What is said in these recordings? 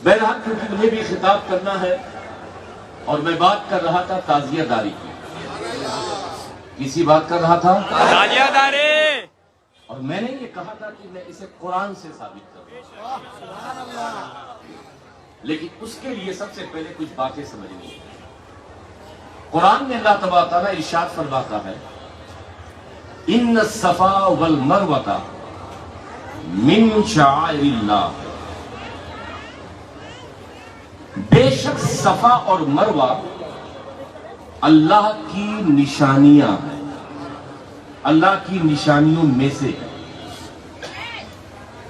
بہرحال کیونکہ مجھے بھی خطاب کرنا ہے اور میں بات کر رہا تھا تعزیہ داری کی. کسی بات کر رہا تھا؟ تعزیہ داری. اور میں نے یہ کہا تھا کہ میں اسے قرآن سے ثابت کروں، لیکن اس کے لیے سب سے پہلے کچھ باتیں سمجھنی ہیں. قرآن میں اللہ تبارک تعالیٰ ارشاد فرماتا ہے ان الصفا والمروہ من شعائر اللہ، بے شک صفا اور مروہ اللہ کی نشانیاں ہیں، اللہ کی نشانیوں میں سے.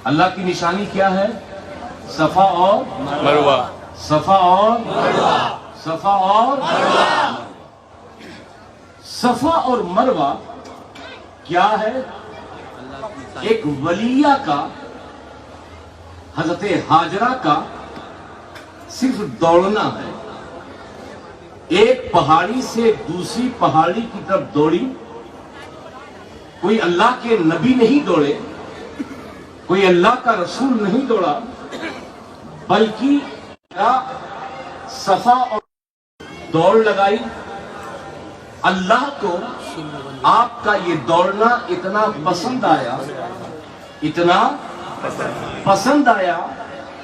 اللہ کی نشانی کیا ہے؟ صفا اور مروہ. صفا اور مروہ. صفا اور مروہ. صفا اور مروہ کیا ہے؟ ایک ولیہ کا، حضرت ہاجرہ کا صرف دوڑنا ہے. ایک پہاڑی سے دوسری پہاڑی کی طرف دوڑی. کوئی اللہ کے نبی نہیں دوڑے، کوئی اللہ کا رسول نہیں دوڑا، بلکہ صفا اور دوڑ لگائی. اللہ کو آپ کا یہ دوڑنا اتنا پسند آیا، اتنا پسند آیا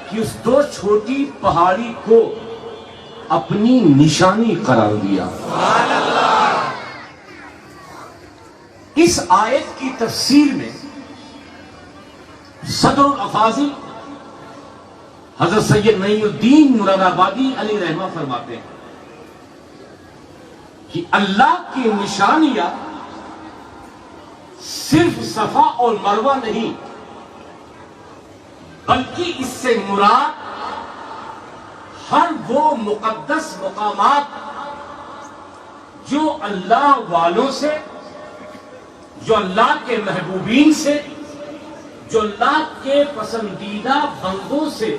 کہ اس دو چھوٹی پہاڑی کو اپنی نشانی قرار دیا. اس آیت کی تفسیر میں صدر الافاضل حضرت سید نعیم الدین مراد آبادی علیہ رحمہ فرماتے ہیں کہ اللہ کی نشانیاں صرف صفا اور مروہ نہیں، بلکہ اس سے مراد ہر وہ مقدس مقامات جو اللہ والوں سے، جو اللہ کے محبوبین سے، جو اللہ کے پسندیدہ بندوں سے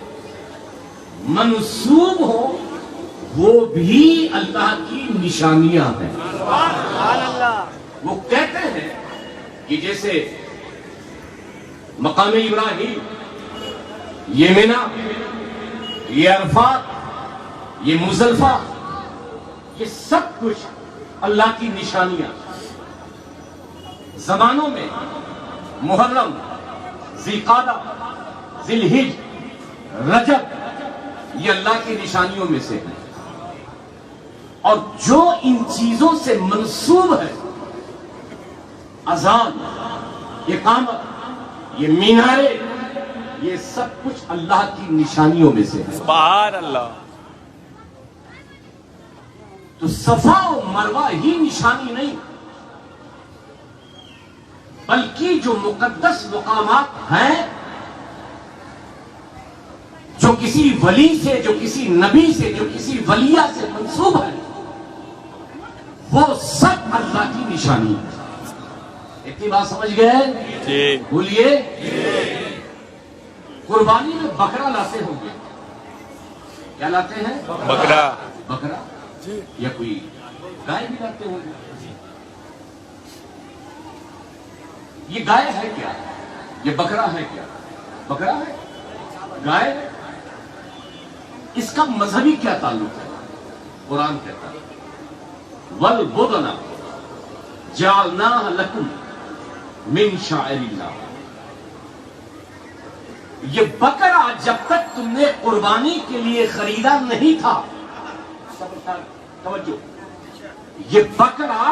منسوب ہو، وہ بھی اللہ کی نشانیاں ہیں. وہ کہتے ہیں کہ جیسے مقام ابراہیم، یہ منی، یہ عرفات، یہ مزدلفہ، یہ سب کچھ اللہ کی نشانیاں. زمانوں میں محرم، ذی القعدہ، ذی الحجہ، رجب، یہ اللہ کی نشانیوں میں سے ہیں. اور جو ان چیزوں سے منسوب ہے، اذان، اقامت، یہ مینارے، یہ سب کچھ اللہ کی نشانیوں میں سے ہے. سبحان اللہ. تو صفا و مروہ ہی نشانی نہیں، بلکہ جو مقدس مقامات ہیں، جو کسی ولی سے، جو کسی نبی سے، جو کسی ولیہ سے منسوب ہے، وہ سب اللہ کی نشانی ہے. اتنی بات سمجھ گئے؟ جی. بولیے. قربانی میں بکرا لاتے ہوں گے. کیا لاتے ہیں؟ بکرا. بکرا یا کوئی گائے بھی لاتے ہوں گے. یہ گائے ہے کیا؟ یہ بکرا ہے کیا؟ بکرا ہے، گائے ہے. اس کا مذہبی کیا تعلق ہے؟ قرآن کہتا ہے وَالْبُدْنَ جَعَلْنَاهَا لَكُمْ مِنْ شَعَائِرِ اللَّهِ. یہ بکرا جب تک تم نے قربانی کے لیے خریدا نہیں تھا، توجہ، یہ بکرا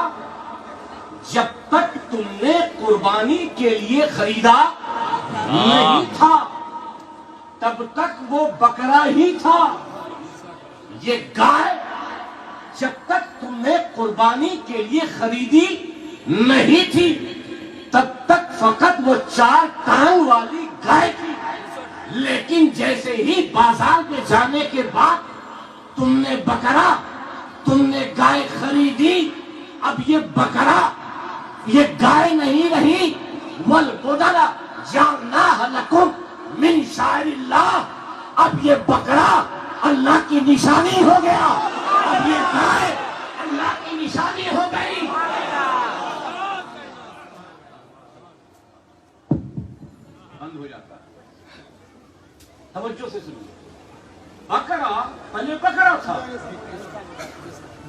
جب تک تم نے قربانی کے لیے خریدا نہیں تھا، تب تک وہ بکرا ہی تھا. یہ گائے جب تک تم نے قربانی کے لیے خریدی نہیں تھی، تب تک فقط وہ 4 ٹانگ والی گائے تھی. لیکن جیسے ہی بازار میں جانے کے بعد تم نے بکرا، تم نے گائے خریدی، اب یہ بکرا، یہ گائے نہیں رہی. وَالْبُدْنَ جَعَلْنَاهَا لَكُمْ مِنْ شَعَائِرِ اللَّهِ. اب یہ بکرا اللہ کی نشانی ہو گیا، اب یہ گائے اللہ کی نشانی ہو گئی. بند ہو جاتا ہے. توجہ سے سنیے. بکرا پہلے بکرا تھا،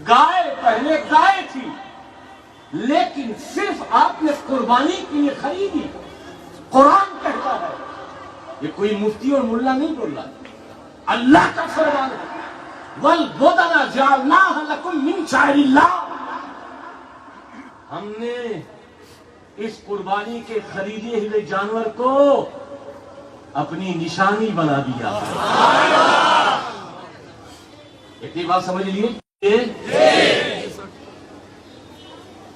گائے پہلے گائے تھی، لیکن صرف آپ نے قربانی کے لیے خریدی۔ قرآن کہتا ہے، یہ کوئی مفتی اور ملا نہیں بول رہا، اللہ کا فرمان ہے، وَالْبُدَنَ جَعَلْنَاهَا لَكُم مِّن شَعَائِرِ اللَّهِ، ہم نے اس قربانی کے خریدے ہوئے جانور کو اپنی نشانی بنا دیا۔ اتنی بات سمجھ لیے؟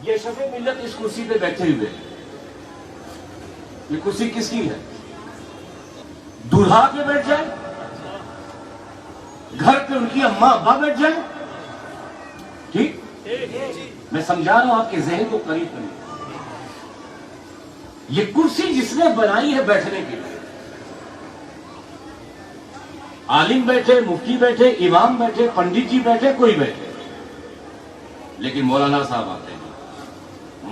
یہ شفیع ملت اس کرسی پہ بیٹھے ہوئے، یہ کرسی کس کی ہے؟ دولہا پہ بیٹھ جائے، گھر پہ ان کی اماں ابا بیٹھ جائے، ٹھیک؟ میں سمجھا رہا ہوں آپ کے ذہن کو قریب کریں۔ یہ کرسی جس نے بنائی ہے بیٹھنے کے لیے، عالم بیٹھے، مفتی بیٹھے، امام بیٹھے، پنڈت جی بیٹھے، کوئی بیٹھے، لیکن مولانا صاحب آتے ہیں،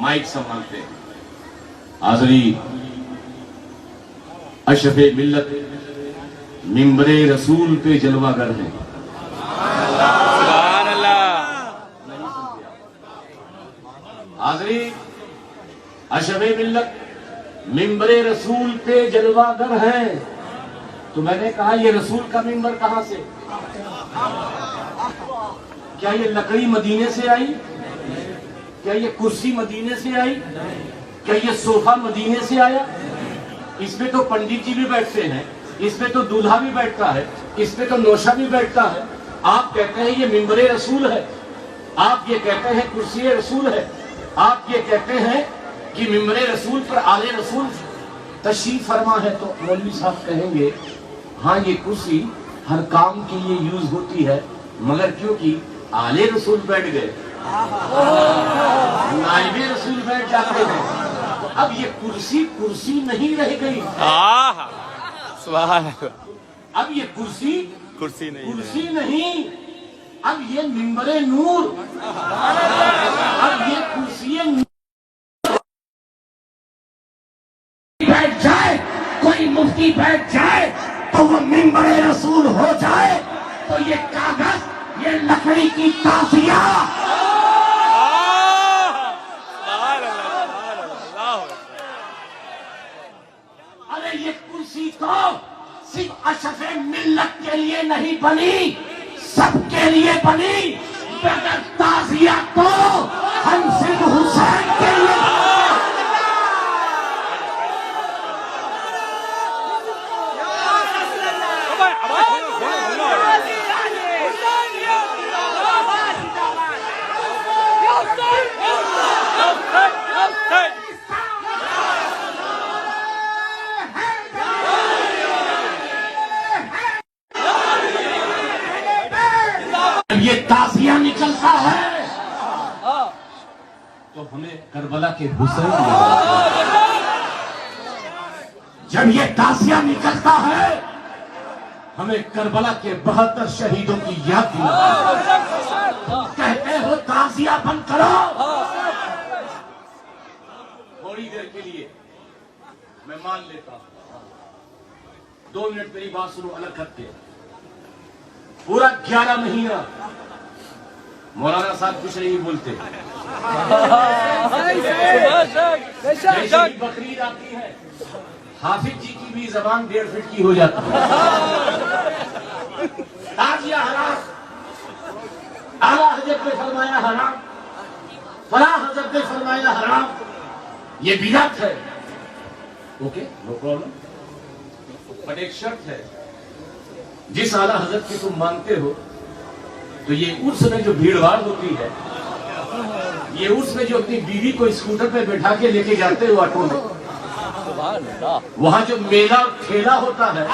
مائک سنبھالتے ہیں۔ حاضرین، اشرف ملت منبر رسول پہ جلوہ گر ہیں۔ سبحان اللہ۔ حاضرین، اشرف ملت منبر رسول پہ جلوہ گر ہیں۔ تو میں نے کہا یہ رسول کا منبر کہاں سے؟ کیا یہ لکڑی مدینے سے آئی؟ کیا یہ کرسی مدینے سے آئی؟ کیا یہ صوفہ مدینے سے آیا؟ اس پہ تو پنڈت جی بھی بیٹھتے ہیں، اس پہ تو دولہا بھی بیٹھتا ہے، اس پہ تو نوشہ بھی بیٹھتا ہے۔ آپ کہتے ہیں یہ منبر رسول ہے، آپ یہ کہتے ہیں کرسی رسول ہے، آپ یہ کہتے ہیں کہ منبر رسول پر آل رسول تشریف فرما ہے، تو مولوی صاحب کہیں گے ہاں یہ کرسی ہر کام کے لیے یوز ہوتی ہے، مگر کیونکہ آل رسول بیٹھ گئے، نائب رسول بیٹھ جاتے ہیں، تو اب یہ کرسی نہیں رہ گئی، سبحان اللہ۔ اب یہ کرسی نہیں، اب یہ منبر نور، اب یہ کرسی بیٹھ جائے، کوئی مفتی بیٹھ جائے تو وہ منبر رسول ہو جائے، تو یہ کاغذ، یہ لکڑی کی تازیہ، ارے یہ کرسی تو صرف اشرف ملت کے لیے نہیں بنی، سب کے لیے بنی، مگر تازیہ تو ہم صرف حسین کے لیے۔ یہ تازیہ نکلتا ہے تو ہمیں کربلا کے حسین یاد، جب یہ تازیہ نکلتا ہے ہمیں کربلا کے 72 شہیدوں کی یاد دلاتا ہے۔ کہتے ہو تازیہ بند کرو، تھوڑی دیر کے لیے میں مان لیتا ہوں، 2 منٹ میری بات سنو الگ کر کے۔ پورا 11 مہینہ مولانا صاحب کچھ نہیں بولتے، جیسے ہی بقرعید آتی ہے حافظ جی کی بھی زبان 1.5 فٹ کی ہو جاتی ہے۔ تازیہ حرام، اعلیٰ حضرت نے فرمایا حرام، فلاں حضرت نے فرمایا حرام، یہ بدعت ہے، اوکے نو پرابلم، بٹ ایک شرط ہے، جس اعلیٰ حضرت کی تم مانتے ہو تو یہ عرس میں جو بھیڑ بھاڑ ہوتی ہے، یہ عرس میں جو اپنی بیوی کو اسکوٹر پہ بٹھا کے لے کے جاتے ہو آٹو میں، وہاں جو میلہ اور ٹھیلا ہوتا ہے،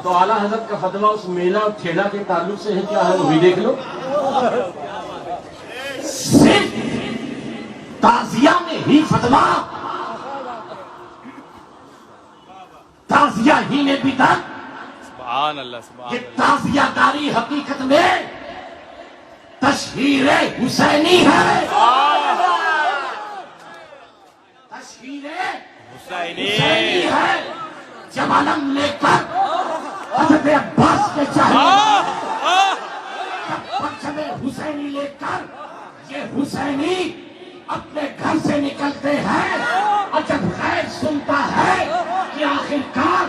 تو اعلیٰ حضرت کا فتویٰ اس میلہ اور ٹھیلا کے تعلق سے ہے، کیا ہے وہ بھی دیکھ لو۔ صرف تعزیہ میں ہی فتویٰ، تعزیہ ہی میں بدعت، سبحان اللہ، سبحان یہ تعزیہ داری حقیقت میں تشہیر حسینی ہے، تشہیر حسینی ہے۔ جب علم لے کر حضرت عباس کے چاہیے پرچم حسینی لے کر یہ حسینی اپنے گھر سے نکلتے ہیں اور جب غیر سنتا ہے کہ آخرکار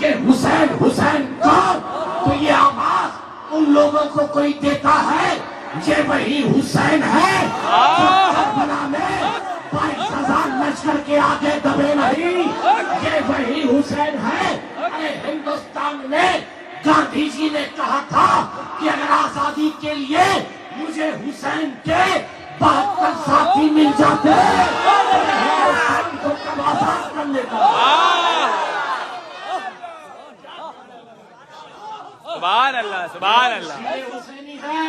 یہ حسین حسین کون، تو یہ آواز ان لوگوں کو کوئی دیتا ہے، یہ وہی حسین ہے جو کربلا میں 22,000 لشکر کے آگے دبے نہیں، یہ وہی حسین ہے۔ ارے ہندوستان میں گاندھی جی نے کہا تھا کہ اگر آزادی کے لیے مجھے حسین کے 72 ساتھی مل جاتے ہندوستان کو کب آزاد کر لیتا۔ سبحان اللہ سبحان اللہ۔ یہ حسینی ہے،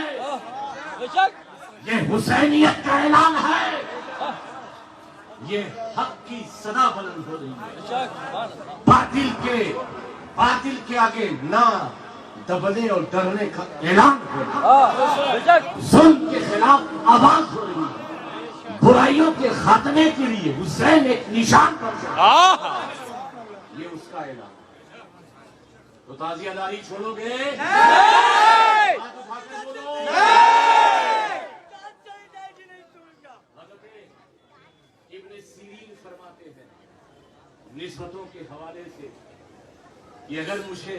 یہ حسینیت کا اعلان ہے، یہ حق کی صدا بلند ہو رہی ہے، باطل کے آگے نہ دبنے اور ڈرنے کا اعلان ہو رہا ہے، ظلم کے خلاف آواز ہو رہی ہے، برائیوں کے خاتمے کے لیے حسین ایک نشان پر یہ اس کا اعلان ہے۔ تو تعزیہ داری چھوڑو گے؟ ہاتھ اٹھا کے بولو۔ حضرت ابن سیرین فرماتے ہیں نسبتوں کے حوالے سے کہ اگر مجھے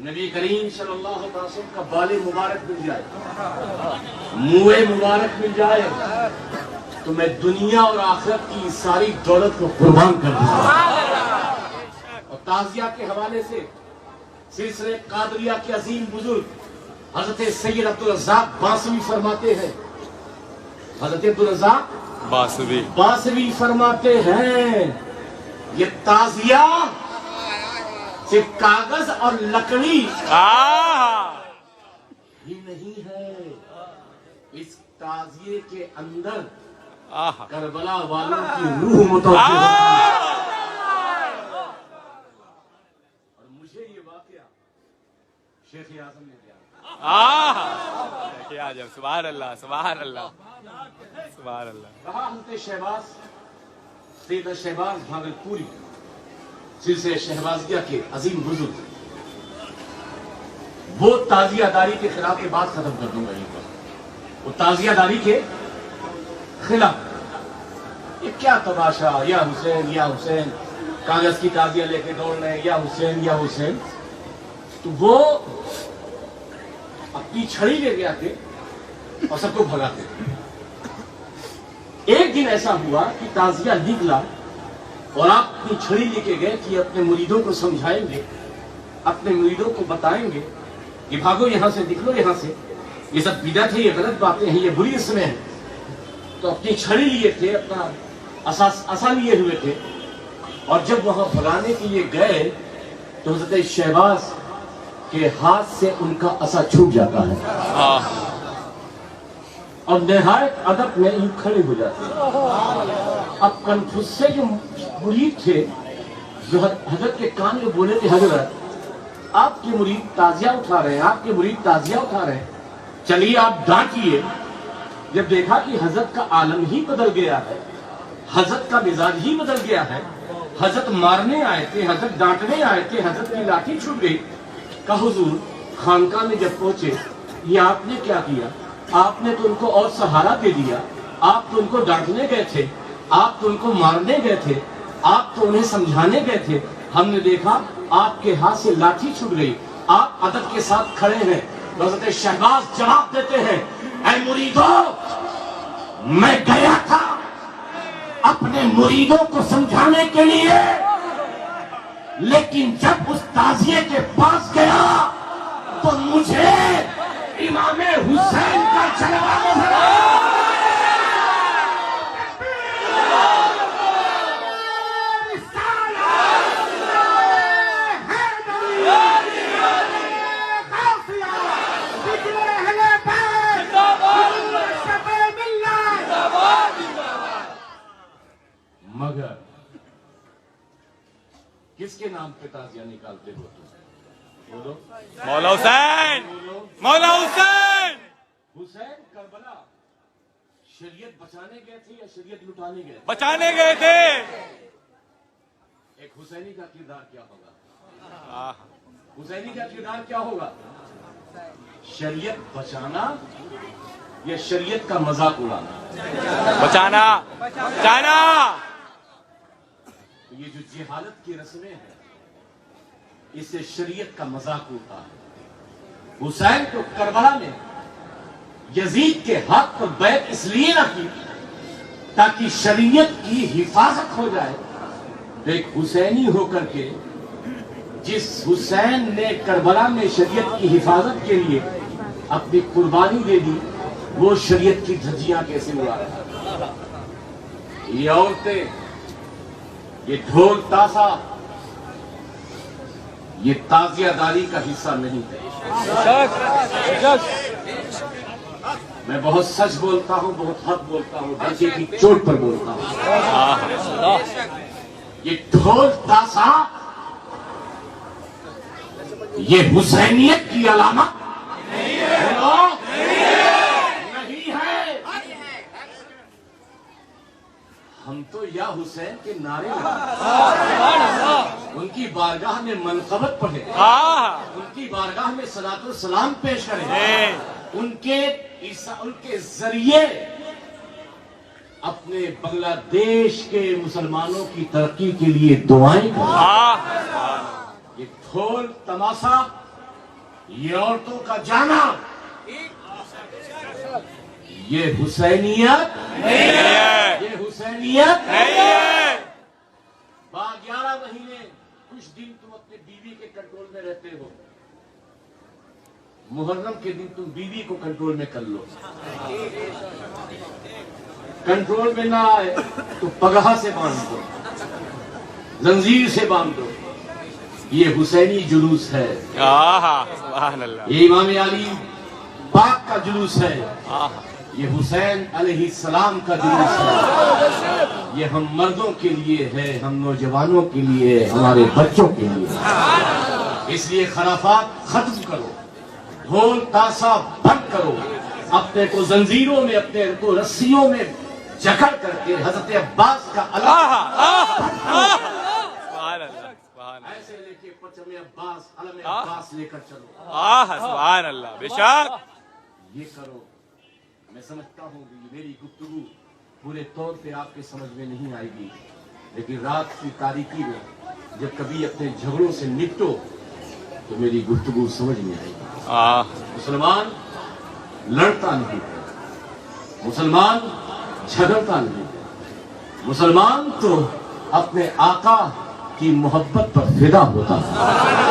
نبی کریم صلی اللہ علیہ وسلم کا بال مبارک مل جائے، منہ مبارک مل جائے، تو میں دنیا اور آخرت کی ساری دولت کو قربان کر دوں گا۔ اور تعزیہ کے حوالے سے سلسلہ قادریہ کے عظیم بزرگ حضرت سید عبدالرزاق باسوی فرماتے ہیں، حضرت عبدالرزاق باسوی فرماتے ہیں یہ تعزیہ صرف کاغذ اور لکڑی ہی نہیں ہے، اس تعزیے کے اندر کربلا والوں کی روح متوجہ ہوتی ہے۔ اور مجھے یہ واقعہ شیخ اعظم نے بیان سبحان اللہ سبحان اللہ سبحان اللہ۔ کہا حضرت شہباز سید شہباز بھاگلپوری سلسلہ شہبازیہ کے عظیم بزرگ، وہ تعزیہ داری کے خلاف یہ بات ختم کر دوں گا، وہ تعزیہ داری کے خلاف یہ کیا تماشا، یا حسین یا حسین، کاغذ کی تعزیہ لے کے دوڑ رہے ہیں یا حسین یا حسین۔ تو وہ اپنی چھڑی لے کے آتے اور سب کو بھگاتے۔ ایک دن ایسا ہوا کہ تعزیہ نکلا اور آپ اپنی چھڑی لے کے گئے کہ اپنے مریدوں کو سمجھائیں گے، اپنے مریدوں کو بتائیں گے کہ بھاگو یہاں سے، نکلو یہاں سے، یہ سب بدعت ہے، یہ غلط باتیں ہیں، یہ بری اسمیں ہیں۔ تو اپنی چھڑی لیے تھے، اپنا عصا لیے ہوئے تھے، اور جب وہاں بھگانے کے لیے گئے تو حضرت شہباز کے ہاتھ سے ان کا عصا چھوٹ جاتا ہے اور نہایت ادب میں یوں کھڑے ہو جاتے ہیں۔ اب کنفوس سے جو مرید تھے، جو حضرت کے کان میں بولے تھے، حضرت آپ کے مرید تعزیہ اٹھا رہے ہیں، آپ کے مرید تعزیہ اٹھا رہے ہیں، چلیے آپ ڈانٹیے۔ جب دیکھا کہ حضرت کا عالم ہی بدل گیا ہے، حضرت کا مزاج ہی بدل گیا ہے، حضرت مارنے آئے تھے، حضرت ڈانٹنے آئے تھے، حضرت کی لاٹھی چھوٹ گئی، کہا حضور خانقاہ میں جب پہنچے یہ آپ نے کیا کیا؟ آپ نے تو ان کو اور سہارا دے دیا، آپ تو ان کو ڈانٹنے گئے تھے، آپ تو ان کو مارنے گئے تھے، آپ تو انہیں سمجھانے گئے تھے، ہم نے دیکھا آپ کے ہاتھ سے لاٹھی چھوٹ گئی، آپ ادب کے ساتھ کھڑے ہیں۔ حضرت شہباز جواب دیتے ہیں، اے مریدو، میں گیا تھا اپنے مریدوں کو سمجھانے کے لیے، لیکن جب اس تعزیے کے پاس گیا تو مجھے امام حسین کا جلوہ نظر آیا۔ مگر کس کے نام پہ تعزیہ نکالتے ہو تم؟ بولو۔ مولا حسین، مولا حسین۔ حسین کربلا شریعت بچانے گئے تھے یا شریعت لٹانے گئے تھے؟ بچانے گئے تھے۔ ایک حسینی کا کردار کیا ہوگا؟ حسینی کا کردار کیا ہوگا؟ شریعت بچانا یا شریعت کا مذاق اڑانا؟ بچانا بچانا. یہ جو جہالت کی رسمیں ہیں اسے شریعت کا مذاق اڑتا ہے. حسین کو کربلا میں یزید کے ہاتھ پر بیعت اس لیے نہ کی تاکہ شریعت کی حفاظت ہو جائے. ایک حسینی ہو کر کے جس حسین نے کربلا میں شریعت کی حفاظت کے لیے اپنی قربانی دے دی وہ شریعت کی دھجیاں کیسے اڑا رہا؟ یہ عورتیں، یہ ڈھول تاشا، یہ تعزیہ داری کا حصہ نہیں ہے. میں بہت سچ بولتا ہوں، بہت حق بولتا ہوں، ڈنڈے کی چوٹ پر بولتا ہوں. یہ ڈھول تاشا یہ حسینیت کی علامت نہیں ہے. ہم تو یا حسین کے نعرے ان کی بارگاہ میں منقبت پڑھے، ان کی بارگاہ میں صلاۃ السلام پیش کریں، ان کے ذریعے اپنے بنگلہ دیش کے مسلمانوں کی ترقی کے لیے دعائیں کریں. یہ ڈھول تماشا، یہ عورتوں کا جانا، یہ حسینیت نہیں ہے. یہ حسینیت نہیں ہے. 11 مہینے کچھ دن تم اپنے بیوی کے کنٹرول میں رہتے ہو، محرم کے دن تم بیوی کو کنٹرول میں کر لو. کنٹرول میں نہ آئے تو پگہا سے باندھ دو، زنجیر سے باندھ دو. یہ حسینی جلوس ہے. سبحان اللہ. یہ امام علی پاک کا جلوس ہے. یہ حسین علیہ السلام کا جلوس ہے. یہ ہم مردوں کے لیے ہے، ہم نوجوانوں کے لیے، ہمارے بچوں کے لیے. اس لیے خرافات ختم کرو، ڈھول تاشا بند کرو. اپنے کو زنجیروں میں، اپنے کو رسیوں میں جکڑ کر کے حضرت عباس کا ایسے لے کے پرچم عباس، علم عباس لے کر چلو. سبحان اللہ. بے شک یہ کرو. میں سمجھتا ہوں کہ میری گفتگو پورے طور پہ آپ کے سمجھ میں نہیں آئے گی، لیکن رات کی تاریکی میں جب کبھی اپنے جھگڑوں سے نپٹو تو میری گفتگو سمجھ میں آئے گی. مسلمان لڑتا نہیں ہے، مسلمان جھگڑتا نہیں ہے، مسلمان تو اپنے آقا کی محبت پر فدا ہوتا ہے.